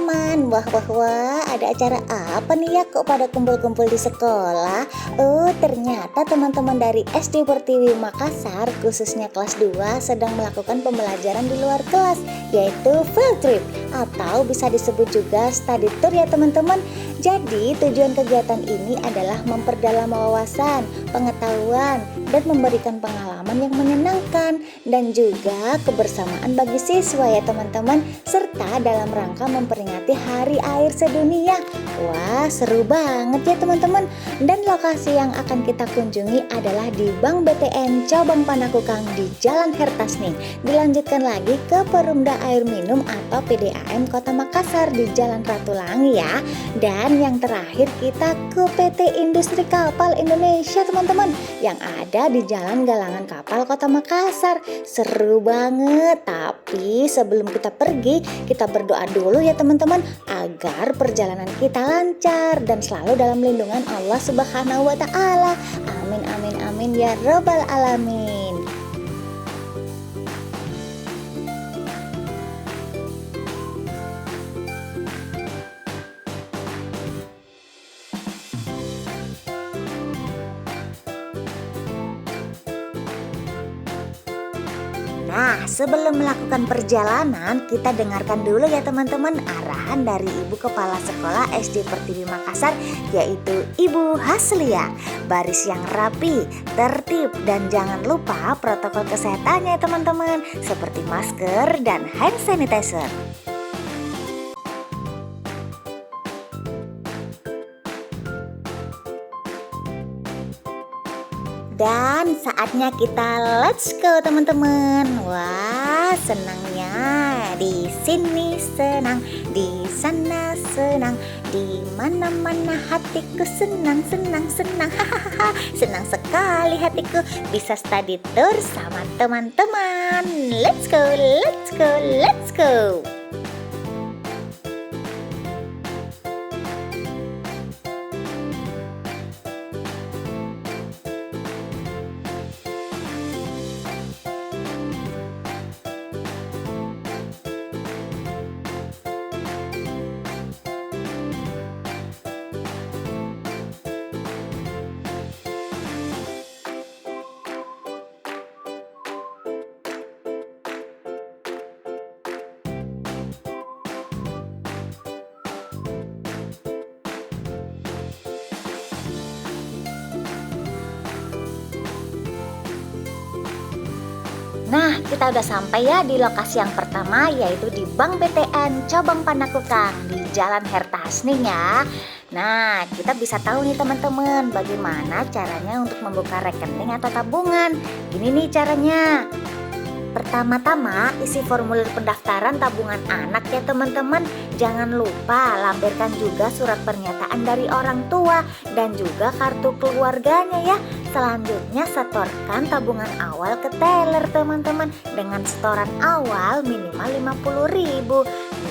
teman-teman. Wah, ada acara apa nih ya kok pada kumpul-kumpul di sekolah? Oh, ternyata teman-teman dari SD Pertiwi Makassar, khususnya kelas 2, sedang melakukan pembelajaran di luar kelas, yaitu field trip atau bisa disebut juga study tour ya teman-teman. Jadi tujuan kegiatan ini adalah memperdalam wawasan, pengetahuan, dan memberikan pengalaman yang menyenangkan dan juga kebersamaan bagi siswa ya teman-teman, serta dalam rangka memperingati Hari Air Sedunia. Wah, seru banget ya teman-teman. Dan lokasi yang akan kita kunjungi adalah di Bank BTN Cabang Panakukang di Jalan Hertasning. Dilanjutkan lagi ke Perumda Air Minum atau PDAM Kota Makassar di Jalan Ratulangi ya. Dan yang terakhir kita ke PT Industri Kapal Indonesia teman-teman, yang ada di Jalan Galangan Kapal Kota Makassar. Seru banget. Tapi sebelum kita pergi, kita berdoa dulu ya teman-teman, agar perjalanan kita lancar dan selalu dalam lindungan Allah Subhanahu wa Ta'ala. Amin amin amin ya Rabbal alamin. Nah, sebelum melakukan perjalanan, kita dengarkan dulu ya teman-teman arahan dari Ibu Kepala Sekolah SD Pertiwi Makassar, yaitu Ibu Haslia. Baris yang rapi, tertib, dan jangan lupa protokol kesehatannya ya teman-teman, seperti masker dan hand sanitizer. Dan saatnya kita let's go teman-teman. Wah, senangnya di sini senang, di sana senang, di mana-mana hatiku senang, senang, senang. Hahaha, senang sekali hatiku bisa study tour sama teman-teman. Let's go, let's go, let's go. Nah, kita udah sampai ya di lokasi yang pertama, yaitu di Bank BTN Cabang Panakukang di Jalan Hertasning ya. Nah, kita bisa tahu nih teman-teman, bagaimana caranya untuk membuka rekening atau tabungan. Ini nih caranya. Pertama-tama isi formulir pendaftaran tabungan anak ya teman-teman. Jangan lupa lampirkan juga surat pernyataan dari orang tua dan juga kartu keluarganya ya. Selanjutnya setorkan tabungan awal ke teller teman-teman dengan setoran awal minimal 50.000.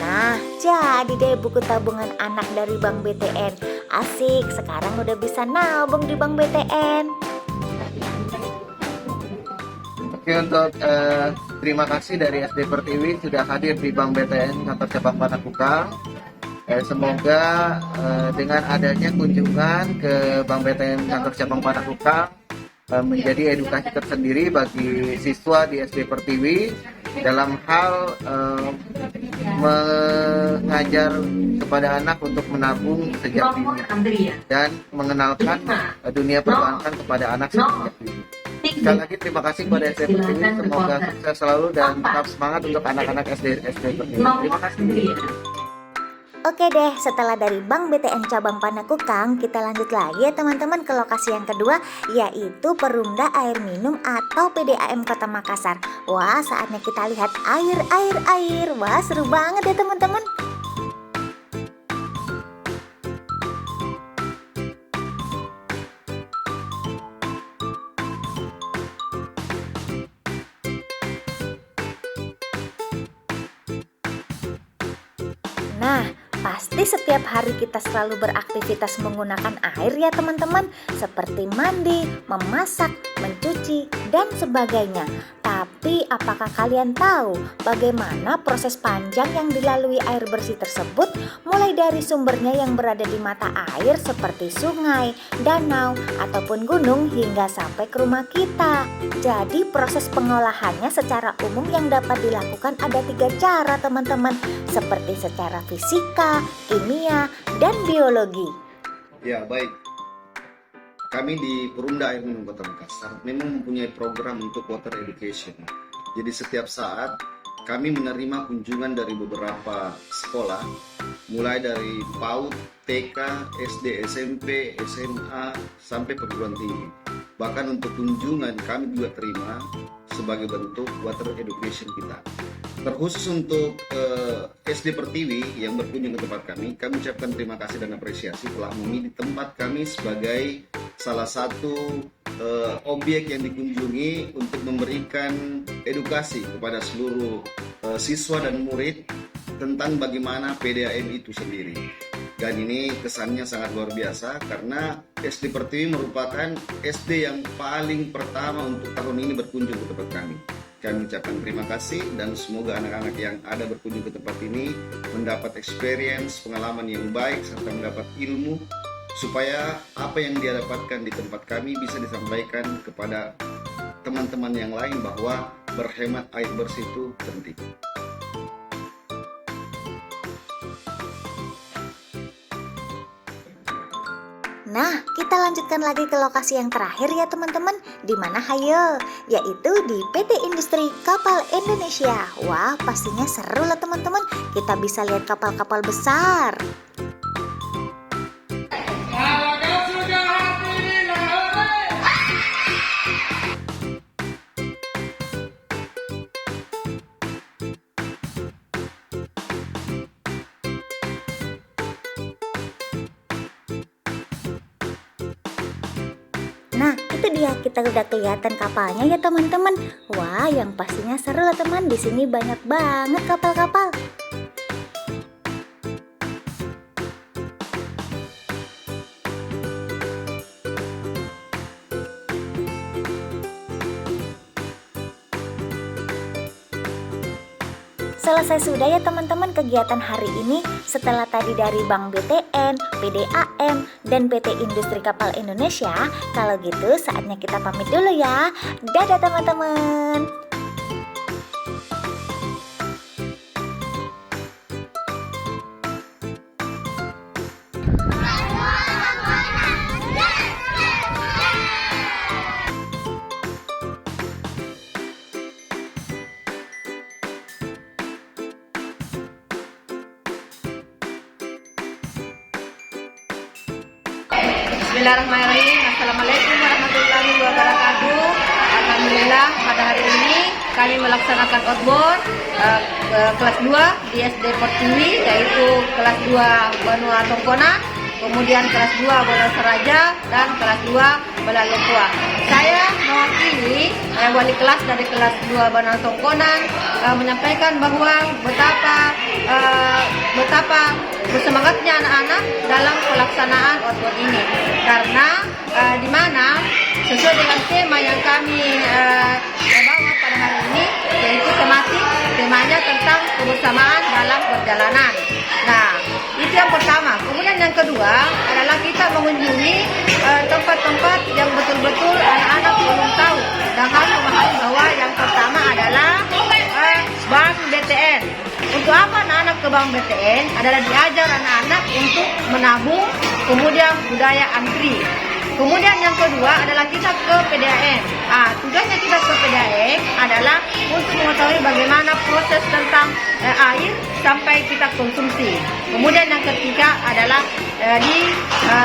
Nah, jadi deh buku tabungan anak dari Bank BTN. Asik, sekarang udah bisa nabung di Bank BTN. Oke, untuk terima kasih dari SD Pertiwi sudah hadir di Bank BTN kantor cabang Panakukang. Semoga dengan adanya kunjungan ke Bank BTN kantor cabang Panakukang menjadi edukasi tersendiri bagi siswa di SD Pertiwi dalam hal mengajar kepada anak untuk menabung sejak dini dan mengenalkan dunia perbankan kepada anak sejak dini. Sekali lagi terima kasih kepada SD Pertiwi, semoga sukses selalu dan tetap semangat untuk anak-anak SD Pertiwi. Terima kasih. Oke deh, setelah dari Bank BTN Cabang Panakukang, kita lanjut lagi ya teman-teman ke lokasi yang kedua, yaitu Perumda Air Minum atau PDAM Kota Makassar. Wah, saatnya kita lihat air. Wah, seru banget ya teman-teman. Nah, pasti setiap hari kita selalu beraktivitas menggunakan air ya teman-teman, seperti mandi, memasak, mencuci, mencuci, dan sebagainya. Tapi apakah kalian tahu bagaimana proses panjang yang dilalui air bersih tersebut, mulai dari sumbernya yang berada di mata air seperti sungai, danau, ataupun gunung hingga sampai ke rumah kita. Jadi proses pengolahannya secara umum yang dapat dilakukan ada 3 cara teman-teman, seperti secara fisika, kimia, dan biologi. Ya, baik. Kami di Perumda Air Minum Kota Makassar memang mempunyai program untuk water education. Jadi setiap saat kami menerima kunjungan dari beberapa sekolah, mulai dari PAUD, TK, SD, SMP, SMA, sampai perguruan tinggi. Bahkan untuk kunjungan kami juga terima sebagai bentuk water education kita. Terkhusus untuk SD Pertiwi yang berkunjung ke tempat kami ucapkan terima kasih dan apresiasi telah memilih tempat kami sebagai salah satu objek yang dikunjungi untuk memberikan edukasi kepada seluruh siswa dan murid tentang bagaimana PDAM itu sendiri. Dan ini kesannya sangat luar biasa karena SD Pertiwi merupakan SD yang paling pertama untuk tahun ini berkunjung ke tempat kami. Kami ucapkan terima kasih dan semoga anak-anak yang ada berkunjung ke tempat ini mendapat experience, pengalaman yang baik serta mendapat ilmu supaya apa yang dia dapatkan di tempat kami bisa disampaikan kepada teman-teman yang lain bahwa berhemat air bersih itu penting. Nah, kita lanjutkan lagi ke lokasi yang terakhir ya teman-teman. Di mana hayo? Yaitu di PT Industri Kapal Indonesia. Wah, pastinya seru lah teman-teman. Kita bisa lihat kapal-kapal besar. Nah, itu dia, kita udah kelihatan kapalnya ya teman-teman. Wah, yang pastinya seru lah teman. Di sini banyak banget kapal-kapal. Selesai sudah ya teman-teman kegiatan hari ini. Setelah tadi dari Bank BTN, PDAM, dan PT Industri Kapal Indonesia, kalau gitu saatnya kita pamit dulu ya. Dadah teman-teman. Bismillahirrahmanirrahim. Assalamualaikum warahmatullahi wabarakatuh. Alhamdulillah pada hari ini kami melaksanakan outbound kelas 2 di SD Pertiwi, yaitu kelas 2 Benua Tongkona, kemudian kelas 2 Bola Seraja, dan kelas 2 Bola Lempua. Saya mewakili wali kelas dari kelas 2 Benua Tongkona menyampaikan bahwa betapa bersemangatnya anak-anak dalam pelaksanaan outbound ini, karena di mana sesuai dengan tema yang kami bawa pada hari ini, yaitu temanya tentang kebersamaan dalam perjalanan. Nah, itu yang pertama. Kemudian yang kedua adalah kita mengunjungi tempat-tempat yang betul-betul anak-anak belum tahu dan harus memahami bahwa yang pertama adalah Bank BTN. Untuk apa anak-anak ke Bank BTN? Adalah diajar anak-anak untuk menabung, kemudian budaya antri. Kemudian yang kedua adalah kita ke PDAM. Tugasnya kita ke PDAM adalah untuk mengetahui bagaimana proses tentang air sampai kita konsumsi. Kemudian yang ketiga adalah di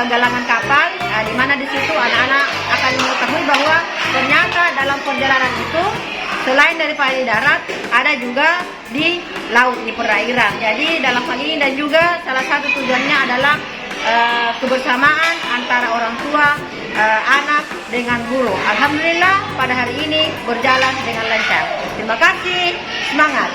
galangan kapal, di mana di situ anak-anak akan mengetahui bahwa ternyata dalam perjalanan itu selain daripada di darat, ada juga di laut, di perairan. Jadi dalam hal ini dan juga salah satu tujuannya adalah kebersamaan antara orang tua, anak dengan guru. Alhamdulillah pada hari ini berjalan dengan lancar. Terima kasih, semangat.